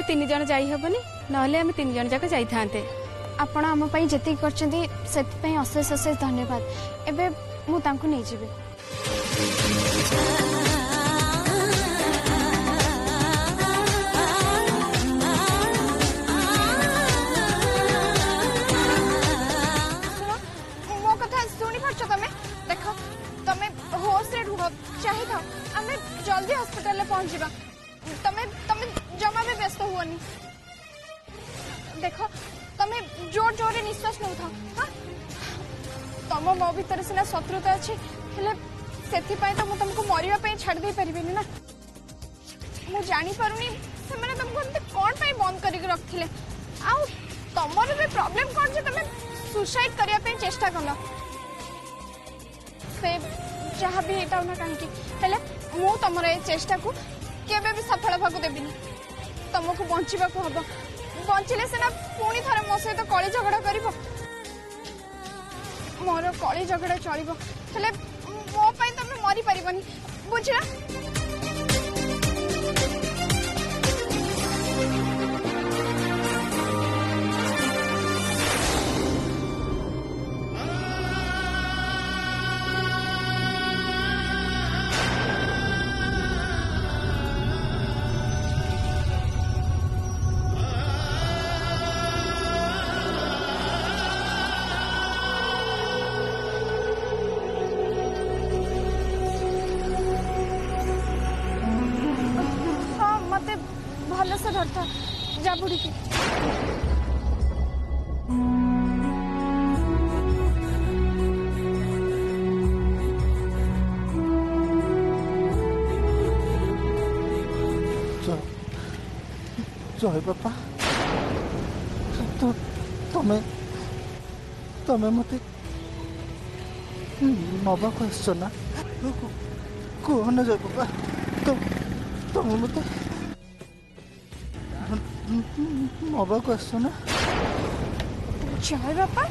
तीन जन जाई हबनी नहले आम तीन जन जाक जाई थांते। आपण आम पई जति करछंती सेति पई अशेष अशेष धन्यवाद। एबे मु तांको नै जिबे। मो कथा सुनी पारछ तमे देखो तमे होश रे ढुढ चाहि था आमे जल्दी हॉस्पिटल ले पहुंच जिबा। तमे तमे जमा भी व्यस्त हुअनी। देखो तमे जोर जोर रे निश्वास नउ था। हां तम मो भीतर सिना शत्रुता अछि हेले सेथि पय त मु तुमको मरिया पे छाड़ दे परिबेनी ना। मु जानी पारुनी से माने तुमको अंत कोन पय बंद करी के रखथिले आ तमर भी प्रॉब्लम कोन जे तमे सुसाइड करिया पे चेष्टा करलो। से जहाँ भी एटा ना काहे कि हेले मु तमर ए चेष्टा को केबे भी सफल भागु देबिनी। तुमको बंचिबा को हबो बंचिले सेना पुणी थरे मो सहित कली झगड़ा करिवो। मोर कली झगड़ा चलिवो हेले मो पई तमे मरि परिबनी बुझला। भलसे धरता जा बुढ़ी की। जय बापा तमें तमें मत नवा को आस ना कौन जय बापा तुम मत नवा को आस ना। जय बापा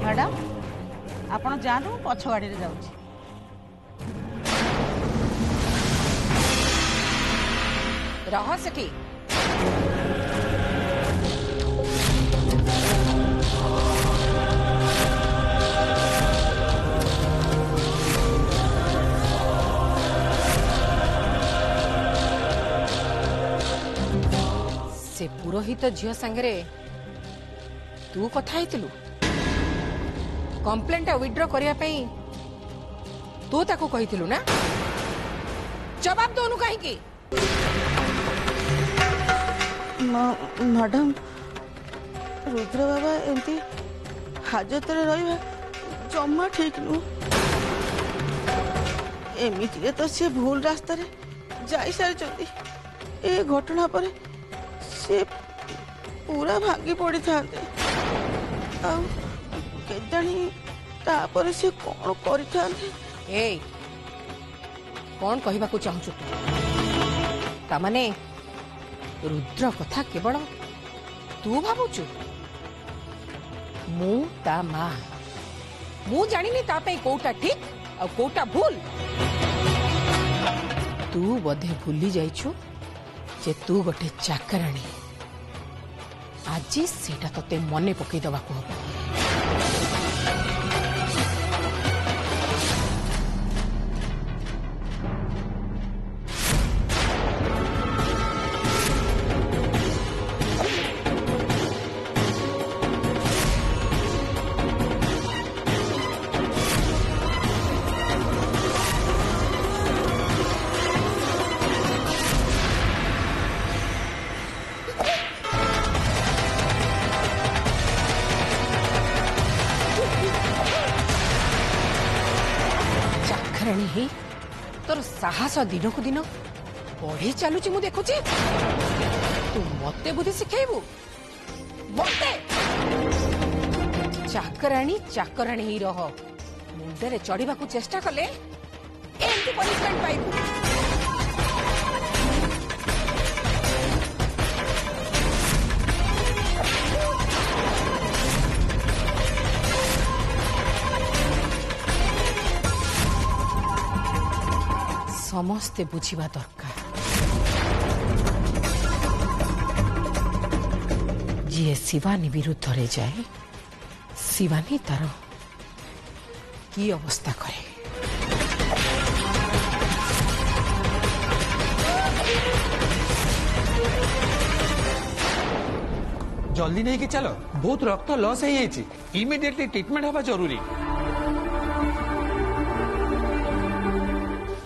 मैडम आपण जानु पछ गाड़ी रे जाउछी। रह सेठी से पुरोहित झियो संगे तू कथा हेतलु कंप्लेंट विड्रॉ करिया पई तू ताको कहितलु ना जवाब दोनु काहे की। मैडम रुद्र बाबा एमती हाजत रे रहिबा जम्मा ठीक नु। एमिति तो से भूल रास्ता रे जाई सारी चंदी ए घटना पर से पूरा भांगी पड़ी थाते आ केजानी तापर से कौन करि थाते। ए कौन कहबा को चाहछु ता माने रुद्र कथा केवल तू भाबुचु मु ता मां मु जानिनी ता पे कोटा ठीक आ कोटा भूल। तू बधे भूली जाइछु जे तू गोटे चाकराणी आज सेटा तते मने पकई दबा को हबो। चाकराणी ही तोर साहस दिन को दिन बढ़ी चलुची मु देखुची तू मते बुद्धि शिखेबू मते चाकराणी चाकराणी ही रह मुंडे चढ़ा चेष्टा कले एमती पनिशमेंट पाइबू समस्ते बुझिबा दरकार जी शिवानी विरुद्ध रे जाए शिवानी तार की अवस्था करे जल्दी नहीं कि चलो बहुत रक्त लॉस है इमिडिएटली ट्रीटमेंट हवा जरूरी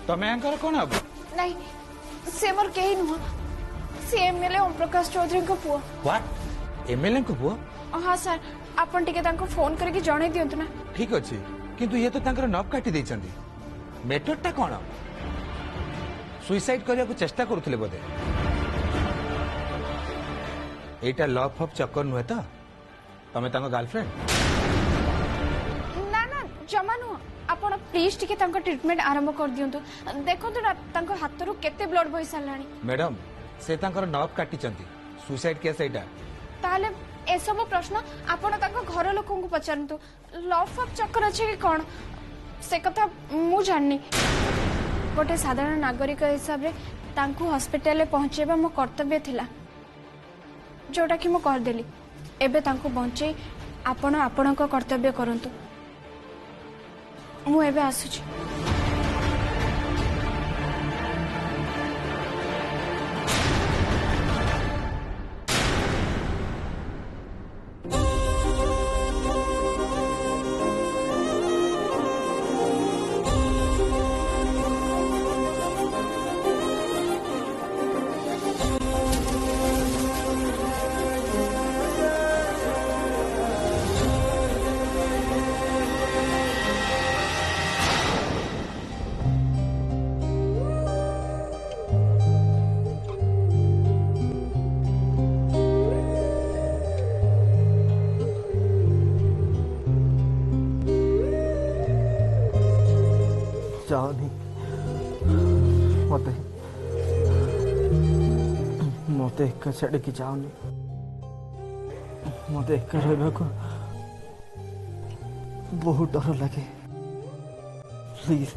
तमें यांकर कौन हब नहीं से मोर केही नुह से एमएलए ओम प्रकाश चौधरी को पुओ व्हाट एमएलए को पुओ हाँ सर आपन टिके तांको फोन करके जणे दियंतु ना ठीक अच्छे किंतु ये तो तांकर नब काटी देछंदी मेथडटा कौन सुइसाइड करने को चेष्टा करुले बोधे एटा लव फफ चक्कर नुहे तो तमें तांको गर्लफ्रेंड ना ना जमा नुह आपण प्लीज टिके तांको ट्रीटमेंट आरंभ कर दियंतु देखंतु ना तांको हाथरू केते ब्लड बहि सारलानी मैडम से तांकर नब काटिचंती सुइसाइड केस एटा ताले ए सब प्रश्न आपण तांको घर लोकन को पचारंतु लव ऑफ चक्कर अछि कि कोन से कथा मु जाननी गोटे साधारण नागरिक हिसाब रे तांको हॉस्पिटल ले पहुंचेबा मो कर्तव्य थिला जोटा कि मु कर देली एबे तांको बंचे आपण आपण को कर्तव्य करंतु मु एबे आसुची जाओनी मते मते एक छाड़ की जाओनी मते एक रहबा को बहुत डर लगे प्लीज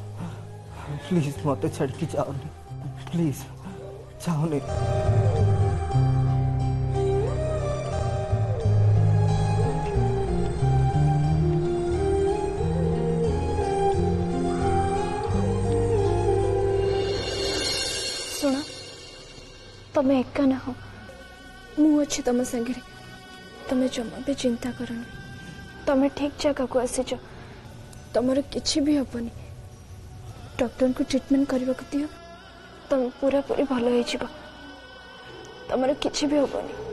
प्लीज मते छाड़ की जाओनी प्लीज जाओनी सुनो तमें एका ना हो मु अच्छी तुम संगे तमें जमा भी चिंता करनी तमें ठीक जगह को आसीच तुमर किसी भी हेनी डॉक्टर को ट्रीटमेंट करने को दियो तुम पूरा पूरी भल हो तुमर किसी भी हेनी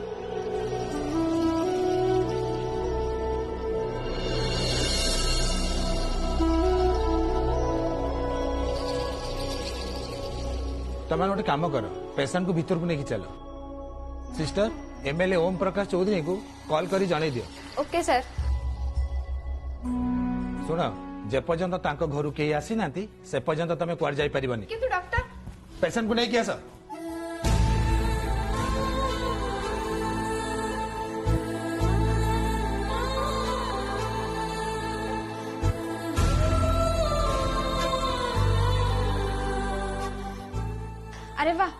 तमें गोटे काम कर पेशेंट को भीतर को लेकिन चलो सिस्टर एमएलए ओम प्रकाश चौधरी को कॉल करी जाने दियो ओके सर सुन जे पर्यंत तांको घर के आसी नांती से पर्यंत तमें कुआर जाई परिबनी किंतु डॉक्टर पेशेंट को लेके आस अरे वाह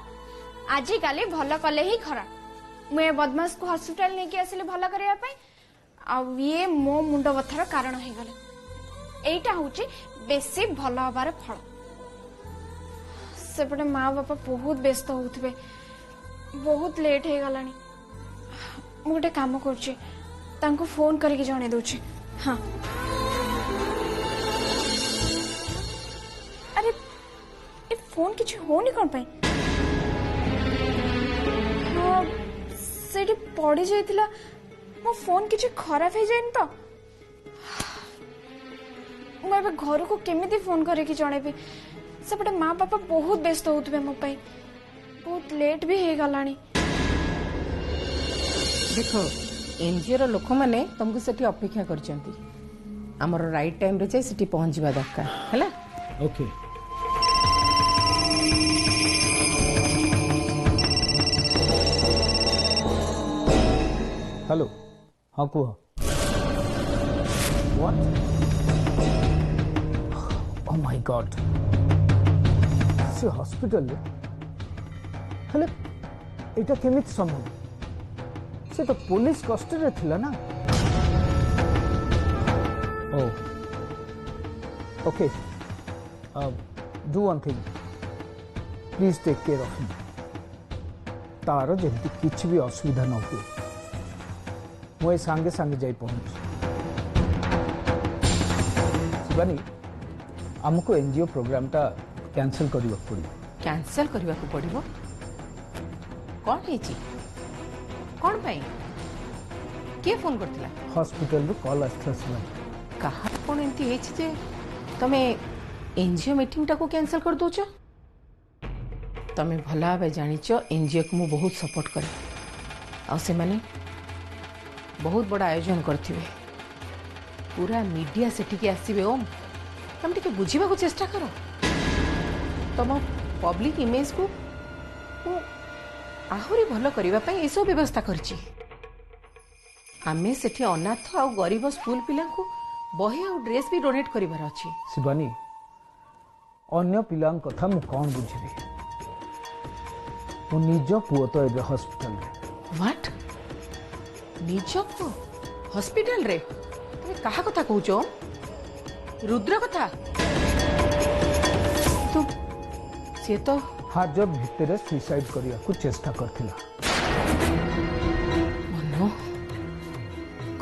आजिकाली भल कले ही खराब मुझे बदमाश को हॉस्पिटल नहीं आसिले भल करने ये मो मुंड बथार कारण हो गला एटा हूँ बेसी भल हबार फल सेपटे माँ बापा बहुत व्यस्त होते बहुत लेट हो गला गोटे काम कर फोन करके जन दूची हाँ अरे ए फोन किसी होनी कौन पाई सेठी पड़ी जाइतिला मो फोन किसी खराब हो जाए तो मुझे घर को केमिति फोन करके जनइबी सेपटे माँ बापा बहुत व्यस्त होते मो पाई बहुत लेट भी हो गलानी देख एनजीओ लोक मैंने तुमको सेठी अपेक्षा करछंती हमर राइट टाइम रे जाई सेठी पहुंचवा दरकार हैला ओके हेलो हाँ कुह व्हाट ओह माय गॉड से हॉस्पिटल हेले एटा केमित संभव से तो पुलिस कस्टडी थिला ना ओ okay do one thing please take care of him तार जल्दी किसी भी असुविधा न हुए मुझे सांगे सांगे जाई पहुंच शिवानी हमको एनजीओ प्रोग्राम टा कैंसिल करबा पड़ियो कैंसिल करबा को पड़िबो कौन हेची कौन पाई के फोन करथिला हॉस्पिटल रो कॉल आस्थला शिवानी कहा कौन एंती हेची जे तमे एनजीओ मीटिंग टा को कैंसिल कर दोछ तमे भला भाई जानिच एनजीओ को मु बहुत सपोर्ट करे आ से माने बहुत बड़ा आयोजन करथिबे पूरा मीडिया सेठी के आसीबे ओम तुम टिके बुझीबा को चेष्टा करो तुम पब्लिक इमेज को आहुरी भलो करिबा पई एसो व्यवस्था करछि आमे सेठी अनाथ आ गरीब स्कूल पिला को बही आ ड्रेस भी डोनेट करिबार अछि शिवानी अन्य पिलांग कथा मु कौन बुझिबी मु निज पुओ तो एबे हॉस्पिटल रे व्हाट निज को हॉस्पिटल रे तुम कहा कथा कहूचो रुद्र कथा तो से तो हाजब भितरे सुइसाइड करिया को चेष्टा करथिला मनो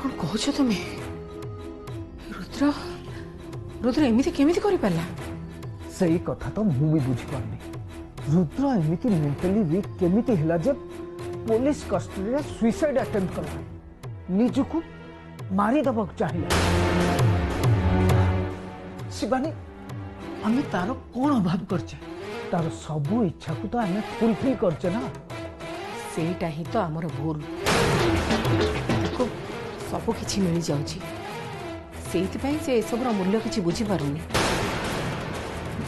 कौन कहूचो तुम रुद्र रुद्र एमिति केमिति करि पाला सही कथा तो मु भी बुझी पारनी रुद्र एमिति मेंटली वीक केमिति हिला जब पुलिस कस्टडी रे सुइसाइड अटेम्प्ट कला निजुको मारी दबक चाहिए शिवानी हमें तारो कौन अभाव करछे तार सबु इच्छा को तो हमें फुलफिल करछे ना सेटा ही तो हमर भूल को सब किछि मिल जाउची सेति पई से सब रो मूल्य किछि बुझी पारुनी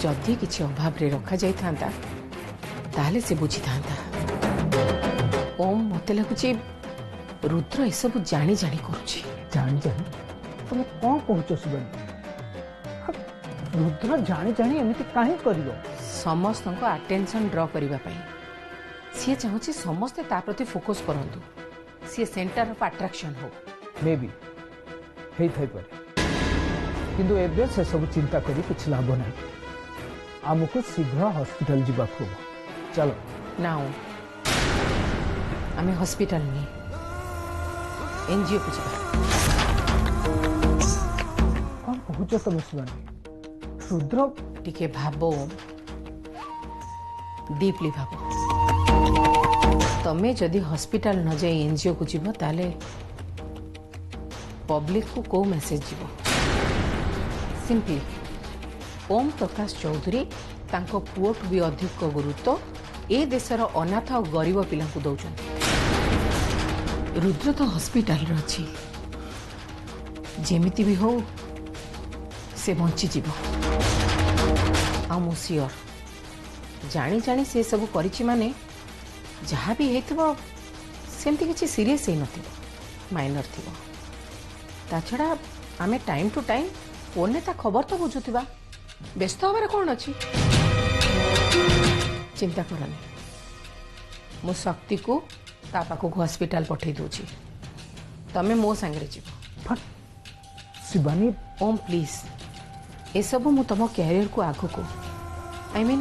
जदि किछि अभाव रे रखा जाई थांता ताले से बुझी थांता ओम मते लागुची रुद्र ए सब जानी जानी करूची जानी जानी तुम कौन कहूच शिवानी रुद्र जानी जानी एमिति काहे करियो समस्त को अटेंशन ड्रॉ करिबा पई सी चाहूची समस्त ता प्रति फोकस करंतु सी सेंटर ऑफ अट्रैक्शन हो मे बी हेई थाई पर किंतु एबे से सब चिंता करी कुछ लाभ नहीं हमको शीघ्र हॉस्पिटल जीवा को चलो नाउ आमे हॉस्पिटल में एनजीओ को जीवा कौन कहूच तुम शिवानी रुद्र टिके भाबो डीपली भाबो तमे जदि हॉस्पिटल न जाई एनजीओ को जीव ताले पब्लिक को को मैसेज जीव सिंपली ओम प्रकाश चौधरी तांको पुओट भी अधिक गुरुत्व ए देशर अनाथ और गरीब पिला को दौरान रुद्र तो हॉस्पिटल रही जेमिति भी हो से बंची जीव आ मु सियोर जानी जानी से सब करिछि माने जहाँ भी हेतबो सेमती किछि सीरियस हे नथिबो माइनर थिबो ता छड़ा आमे टाइम टू टाइम फोन ता खबर तो बुझुथिबा व्यस्त हमारे कौन अच्छी चिंता करनी मो शक्ति को ता पाखु हॉस्पिटल पठे दूची तमे मो संगे जीव शिवानी ओम प्लीज ए सब मु तम कैरियर को आगो को आई मीन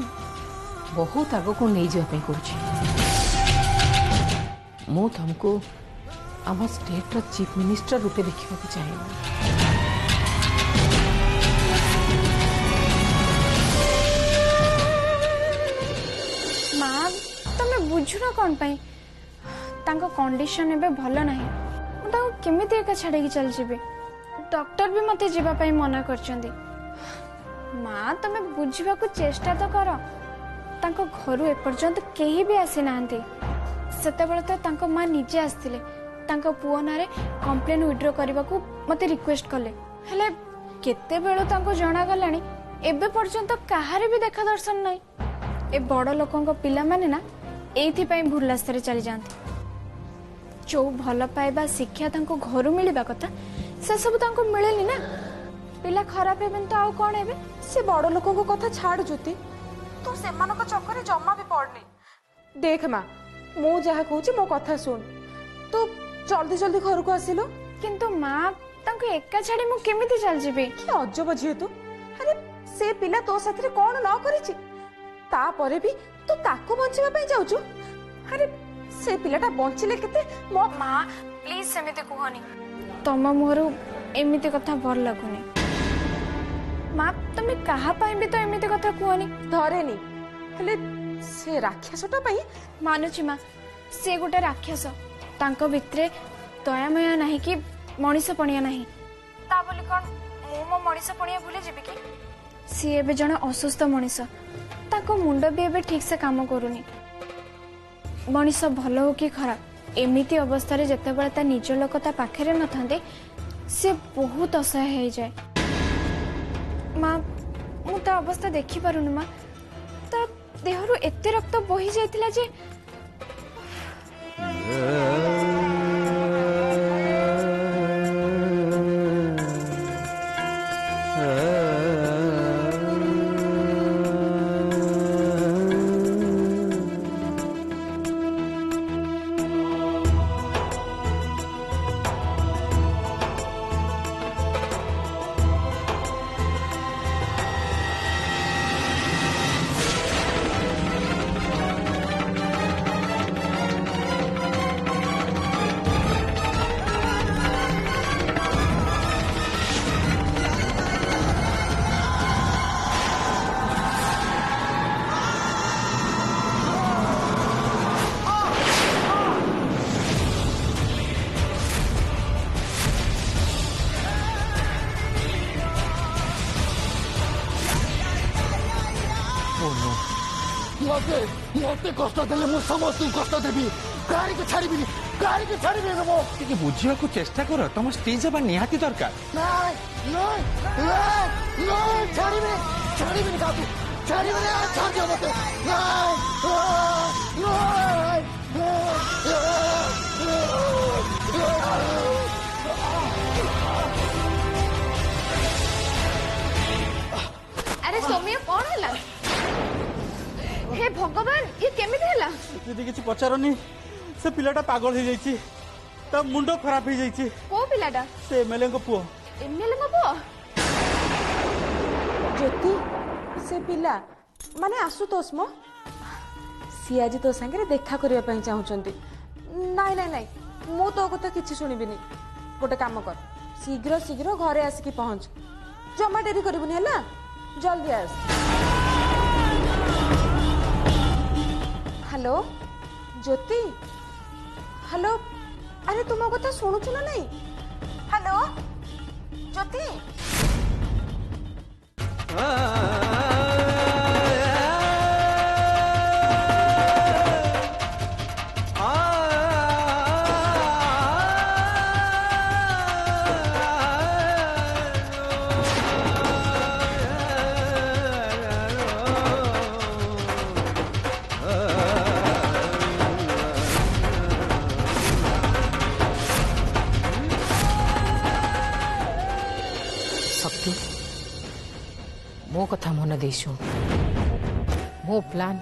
बहुत आगो को नहीं जाय करूची मु तुमको आम स्टेट रो चीफ मिनिस्टर रूपे देखा चाहिए माँ तमे बुझुना कौन पाई तांको कंडीशन एबे भलो नहीं ताको केमिति एका छाड़े की चल जिबे डॉक्टर भी मते जीवा पाई मना करचंदी माँ तुम बुझा चेष्टा तो कर तांको घरू एपर्यंत केही भी आसी नांती सेतेबेले तो तांको माँ निजे आसथिले तांको पुओ नारे कंप्लेन विड्रॉ करने को मते रिक्वेस्ट कले हेले केते बेलु तांको जणा गलानी एबे पर्यंत काहारे भी देखा दर्शन नाही ए बड़ लोकंको पिला माने ना एथि पई भूल रास्ता चली जाते जो भल पाइबा शिक्षा तांको घरू मिलबा कथा से सब तांको मिलेनी ना पिला खराब हेबन तो आउ कोन हेबे से बड़ लोकों को कथा छाड़ ज्योति तू से चक्कर जमा भी पड़नी देख माँ मु जहा कहूँ मो कथा सुन तू जल्दी जल्दी घर को आसिलो किंतु माँ तांको एका छाड़ी मु केमिति चल जिबे कि अजब झील तू अरे से पिला तो साथरे कौन न करिछि तापरे भी तू ताको बंचिबा पई जाउछु अरे से पिलाटा बंचिले केते मो माँ प्लीज सेमिति कहनी तम मोर एमिति कथा भल लागुनी माँ तुम कहा पाई भी तो एमिति कथा कहनी धरेनी हेले से राक्षसटा पई मानुची माँ से गोटे राक्षस तांको भितरे दयामय नाही कि मनीष पणिया नाही ता बोली कोन मु मो मनीष पणिया भूले जिबि कि सी एबे जण असुस्थ मनीष ताको मुंड भी एबे ठीक से काम करूनी मनीष भल हो कि खराब एमिति अवस्था रे जते बेला ता निज लोक ता पाखरे न थांदे से बहुत असहाय हो जाए माँ मु ता अवस्था देखि पारुनी माँ ता देहरु एते रक्त बही जाइतिला जे मते कष्ट देले मु समस्त कष्ट देबी गाड़ी के छाड़बी मो टिके बुझिया को चेष्टा कर तुम स्टेज बा निहाती दरकार छाड़बी काबू छाड़बी छाड़ दियो मते अरे सौम्य कौन है हे भगवान ये केमिति हैला दीदी किछि पचारनी से पिलाटा पागल हो जाइछि ता मुंडो खराब हो जाइछि को पिलाटा से एमएलए को पुओ एमएलए को पुओ ज्योति से पिला माने आशुतोष मो सी आज तो संगे देखा करबा पई चाहुचंती नाई नाई नाई मु तो कथा किछि सुनिबिनी गोटे काम कर शीघ्र शीघ्र घरे आसिकी पहुंच जमा डेरी करबुनी हला जल्दी आस हेलो ज्योति हेलो अरे तुम कथा शुणुचु ना नहीं हेलो ज्योति मो कथा मन देशु मो प्लान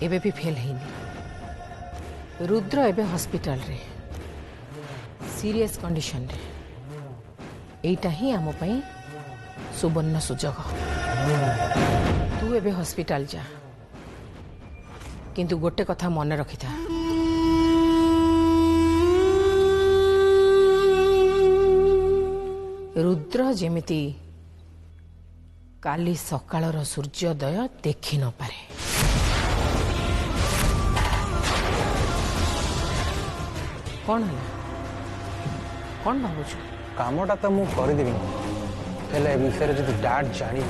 एबे भी फेल हैनी रुद्र एबे हॉस्पिटल रे सीरियस कंडीशन रे एटा ही आम पई सुवर्ण सुजोग तू एबे हॉस्पिटल जा किंतु गोटे कथा मन रखिथा रुद्र जेमिति काली सकाळर सूर्योदय देखि न पारे कौन है कौन भावुछु कामटा तो मु कर देबी हेले विषय जब डैड जानी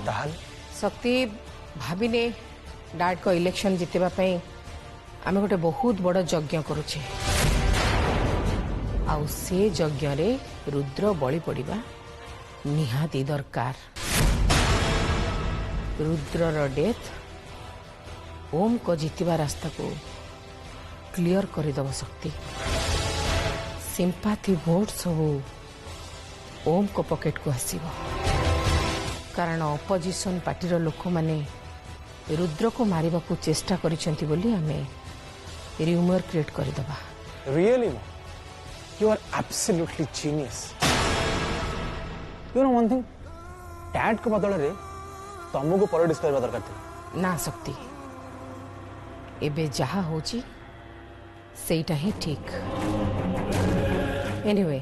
ताहल शक्ति भाविने डैड को इलेक्शन जितवा आम गोटे बहुत बड़ यज्ञ करुचे आउ से यज्ञ रे रुद्र बलि पड़िबा निहाती दरकार। रुद्रर डेथ ओम को जीतिबा रास्ता को क्लियर करदब शक्ति। सिंपाथी भोट सबू ओम को पॉकेट को आसीबो कारण अपोजिशन पार्टीर लोक माने रुद्र को मारिबा को चेष्टा करिसेंती बोली हमें र्यूमर क्रिएट करदबा। Really you are absolutely genius. You know one thing dad को बदल रे तुमको पॉलिटिक्स करबा दरकार थी ना शक्ति एबे जहा होची सेटा ही ठीक। एनीवे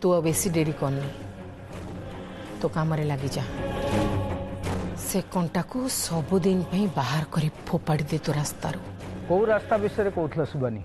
तू अब बेसी देरी करनी तो काम लगी जा से कंटा को सबुदिन बाहर कर फोपाड़ी दे तो रास्तार। कौ रास्ता विषय कहूला सुबानी?